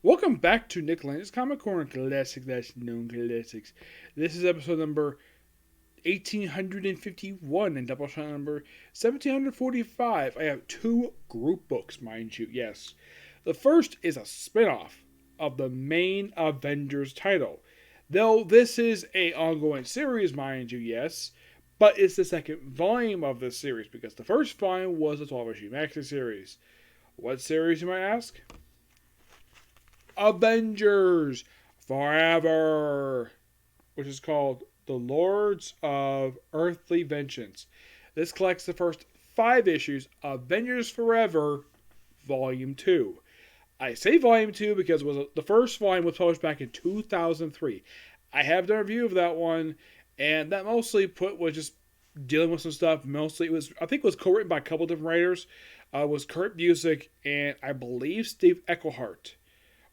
Welcome back to Nick Lenz's Comic Corner Classic That's Known Classics. This is episode number 1851 and Doubleshot number 1745. I have two group books, mind you, yes. The first is a spin-off of the main Avengers title. Though this is a ongoing series, mind you, yes, but it's the second volume of this series because the first volume was a 12-issue maxi series. What series, you might ask? Avengers Forever, which is called The Lords of Earthly Vengeance. This collects the first 5 issues of Avengers Forever, Volume 2. I say Volume 2 because the first volume was published back in 2003. I have done a review of that one, and that mostly was just dealing with some stuff. Mostly, I think it was co-written by a couple different writers. It was Kurt Busiek and I believe Steve Eichelhart.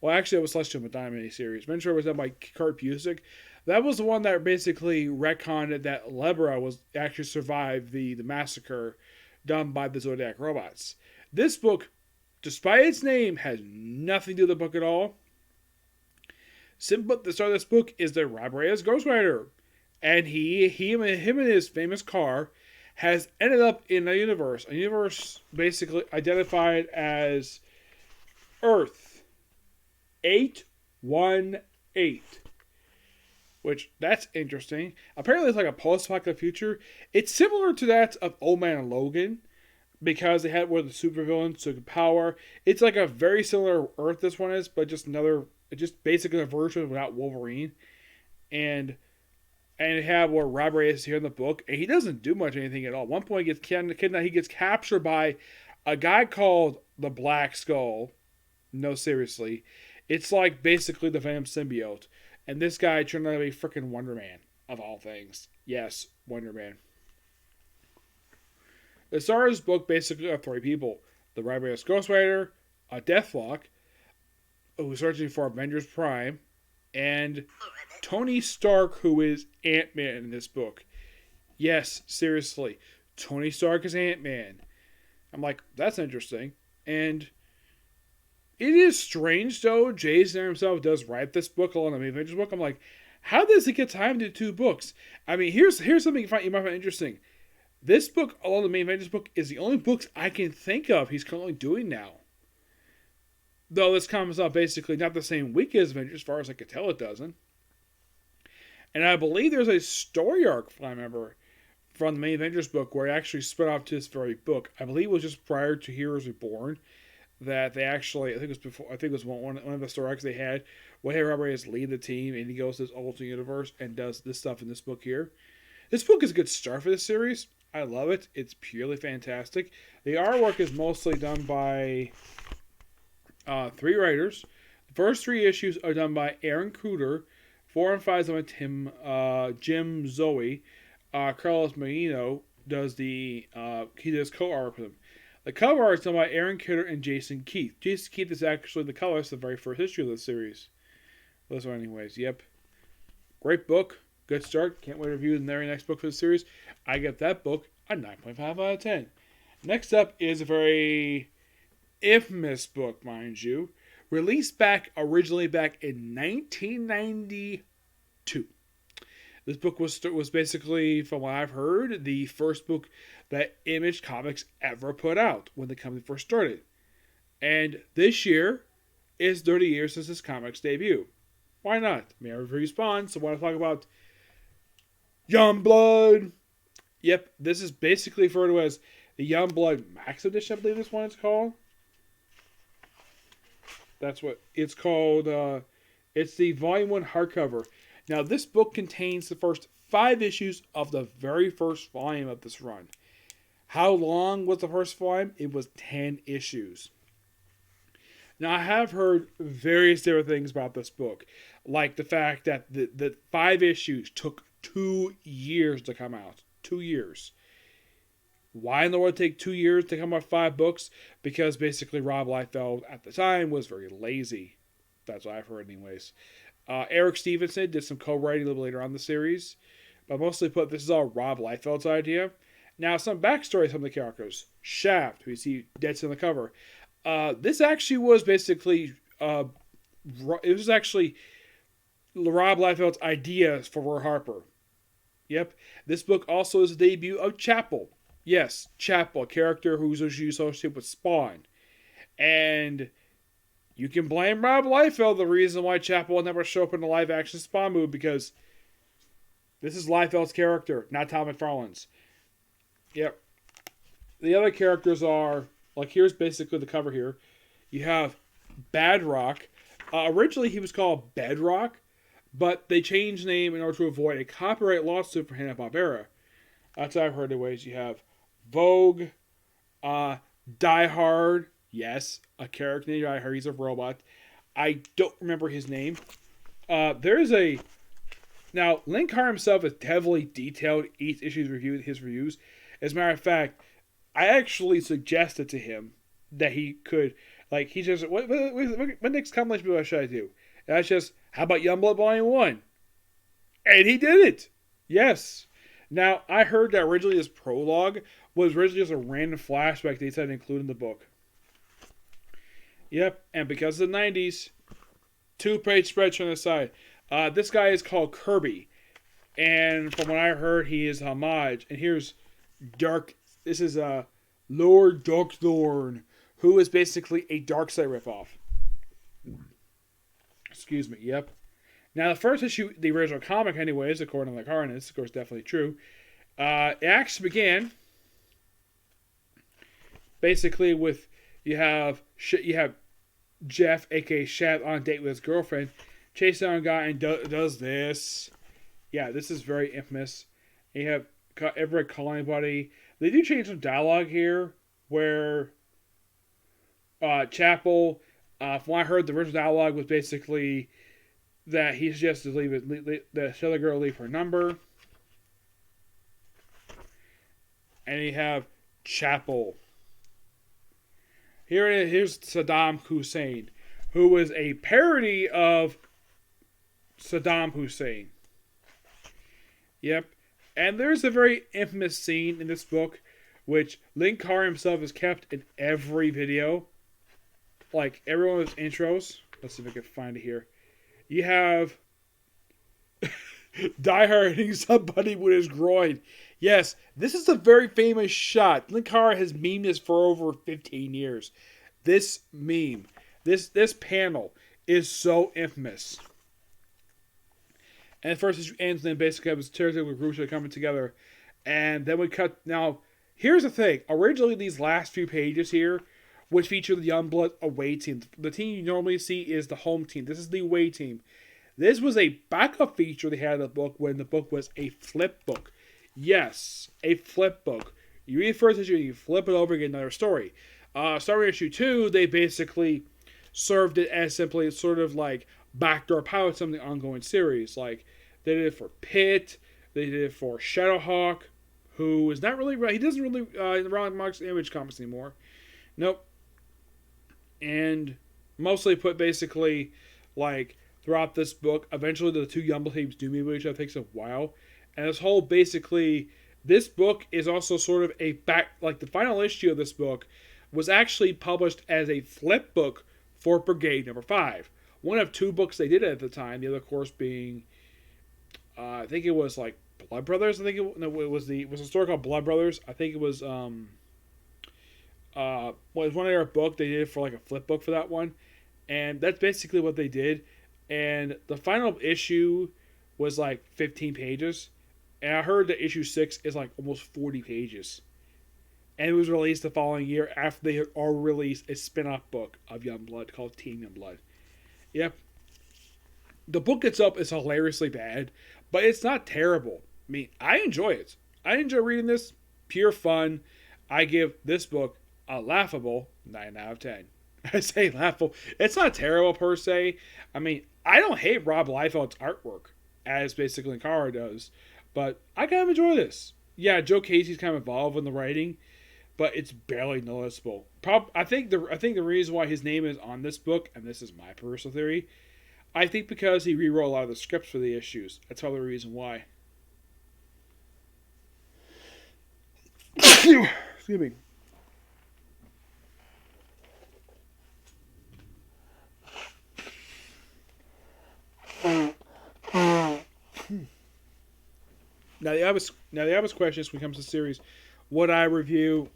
Well, actually, it was Celestial Madonna series. Venture was done by Kurt Busiek. That was the one that basically retconned that Lebra was actually survived the massacre done by the Zodiac robots. This book, despite its name, has nothing to do with the book at all. The start of this book is that Rob Reyes Ghost Rider, and him and his famous car has ended up in a universe basically identified as Earth 818. Which, that's interesting. Apparently it's like a post-apocalyptic future. It's similar to that of Old Man Logan, because they had where the supervillains took power. It's like a very similar Earth this one is, but just basically a version without Wolverine. And they have where Rob Reyes is here in the book, and he doesn't do much anything at all. At one point he gets captured by a guy called the Black Skull. No, seriously. It's like basically the Venom symbiote. And this guy turned out to be freaking Wonder Man, of all things. Yes, Wonder Man. The star of this book basically are 3 people. The Rybus Ghost Rider, a Deathlock, who's searching for Avengers Prime, and Tony Stark, who is Ant-Man in this book. Yes, seriously. Tony Stark is Ant-Man. I'm like, that's interesting. And it is strange, though. Jason himself does write this book along the Avengers book. I'm like, how does he get time to do 2 books? I mean, here's something you might find interesting. This book, along the main Avengers book, is the only books I can think of he's currently doing now. Though this comes out basically not the same week as Avengers, as far as I can tell it doesn't. And I believe there's a story arc, if I remember, from the main Avengers book where it actually split off to this very book. I believe it was just prior to Heroes Reborn. That they actually, I think it was one of the story arcs they had, where Robert Reyes lead the team and he goes to this alternate universe and does this stuff in this book here. This book is a good start for this series. I love it. It's purely fantastic. The artwork is mostly done by 3 writers. The first 3 issues are done by Aaron Cooder. 4 and 5 is done by Jim Zoe. Carlos Marino does he does co-art with him. The cover art is done by Aaron Kidder and Jason Keith. Jason Keith is actually the colorist of the very first issue of the series. Those are anyways. Yep. Great book. Good start. Can't wait to review the very next book for the series. I give that book a 9.5 out of 10. Next up is a very infamous book, mind you. Released originally back in 1992. This book was basically, from what I've heard, the first book that Image Comics ever put out when the company first started. And this year is 30 years since this comic's debut. Why not? May I respond? So I want to talk about Youngblood. Yep, this is basically referred to as the Youngblood Max Edition, I believe this one is called. That's what it's called. It's the Volume 1 hardcover. Now, this book contains the first 5 issues of the very first volume of this run. How long was the first volume? It was 10 issues. Now, I have heard various different things about this book, like the fact that the 5 issues took 2 years to come out. 2 years. Why in the world take 2 years to come out 5 books? Because basically Rob Liefeld at the time was very lazy. That's what I've heard anyways. Eric Stevenson did some co-writing a little later on in the series. But mostly this is all Rob Liefeld's idea. Now, some backstory of some of the characters. Shaft, who you see dead on the cover. This actually was basically it was actually Rob Liefeld's idea for Roy Harper. Yep. This book also is the debut of Chapel. Yes, Chapel, a character who's usually associated with Spawn. And you can blame Rob Liefeld, the reason why Chapel will never show up in the live action Spawn movie, because this is Liefeld's character, not Tom McFarlane's. Yep. The other characters are, like, here's basically the cover here. You have Badrock. Originally he was called Bedrock, but they changed name in order to avoid a copyright lawsuit for Hanna-Barbera. That's what I've heard anyways. You have Vogue, Die Hard. Yes, a character named Die Hard. He's a robot. I don't remember his name. There's a... Now, Link Carr himself has heavily detailed each issue's review, his reviews. As a matter of fact, I actually suggested to him that he could... Like, he just... What next compilation should I do? And that's just, how about Youngblood Volume 1? And he did it! Yes. Now, I heard that originally this prologue was originally just a random flashback they decided to include in the book. Yep, and because of the 90s, 2-page spreads on the side. This guy is called Kirby, and from what I heard, he is homage. And here's this is Lord Darkthorn, who is basically a Darkseid ripoff. Excuse me, yep. Now, the first issue, the original comic anyways, according to Link and this is of course definitely true, it actually began basically with, you have Jeff, aka Shad, on a date with his girlfriend, chases down a guy and does this. Yeah, this is very infamous. And you have Everett calling anybody. They do change some dialogue here, where Chapel, from what I heard, the original dialogue was basically that he suggested the other girl leave her number. And you have Chapel. Here's Saddam Hussein, who was a parody of Saddam Hussein. Yep. And there's a very infamous scene in this book, which Link Carr himself has kept in every video. Like, every one of his intros. Let's see if I can find it here. You have Die Hard hitting somebody with his groin. Yes, this is a very famous shot. Link Carr has memed this for over 15 years. This meme, this panel is so infamous. And the first issue ends, and then basically it was territory with groups coming together. And then we cut. Now, here's the thing. Originally, these last few pages here, which feature the Youngblood away team. The team you normally see is the home team. This is the away team. This was a backup feature they had in the book when the book was a flip book. Yes, a flip book. You read the first issue, you flip it over and get another story. Starting issue 2, they basically served it as simply sort of like backdoor pilot some of the ongoing series. Like, they did it for Pitt, they did it for Shadowhawk, who is not really, he doesn't really, in the Ron Marks Image comics anymore. Nope. And mostly put basically, like, throughout this book, eventually the two Youngblood teams do meet with each other. It takes a while. And this whole, basically, this book is also sort of a like, the final issue of this book was actually published as a flip book for Brigade number 5. One of 2 books they did at the time, the other, of course, being, I think it was, like, Blood Brothers. I think it was a story called Blood Brothers. I think it was, was one of their book. They did it for, like, a flip book for that one. And that's basically what they did. And the final issue was, like, 15 pages. And I heard that issue 6 is, like, almost 40 pages. And it was released the following year after they had already released a spin-off book of Youngblood called Team Youngblood. Yep. The book itself is hilariously bad, but it's not terrible. I mean, I enjoy it. I enjoy reading this. Pure fun. I give this book a laughable 9 out of 10. I say laughable. It's not terrible per se. I mean, I don't hate Rob Liefeld's artwork, as basically Kara does, but I kind of enjoy this. Yeah, Joe Casey's kind of involved in the writing, but it's barely noticeable. I think the reason why his name is on this book, and this is my personal theory, I think because he rewrote a lot of the scripts for the issues. That's probably the reason why. Excuse me. Now the obvious question is when it comes to the series, would I review?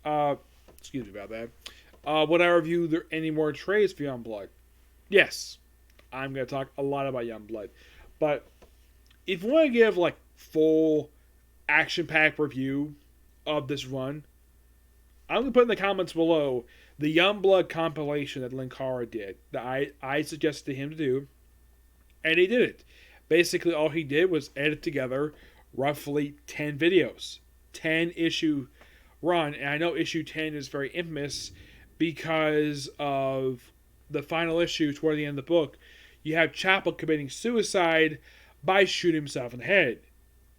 Uh, excuse me about that. Would I review any more trades for Youngblood? Yes, I'm gonna talk a lot about Youngblood, but if you want to give like full action-packed review of this run, I'm gonna put in the comments below the Youngblood compilation that Linkara did that I suggested to him to do, and he did it. Basically, all he did was edit together roughly 10 videos, 10 issue run, and I know issue 10 is very infamous because of the final issue toward the end of the book. You have Chapel committing suicide by shooting himself in the head.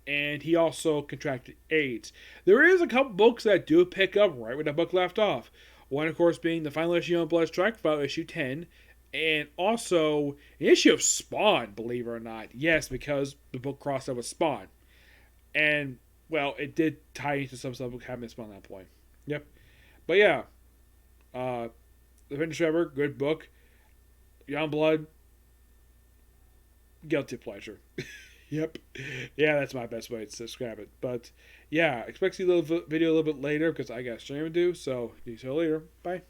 And he also contracted AIDS. There is a couple books that do pick up right where the book left off. One, of course, being the final issue of Blood Strike, final issue 10, and also an issue of Spawn, believe it or not. Yes, because the book crossed over with Spawn. And, well, it did tie into some stuff that happened in Spawn at that point. Yep. But yeah, Avengers Forever, good book. Youngblood, guilty pleasure. Yep. Yeah, that's my best way to describe it. But yeah, expect to see the video a little bit later because I got stream to do. So, see you later. Bye.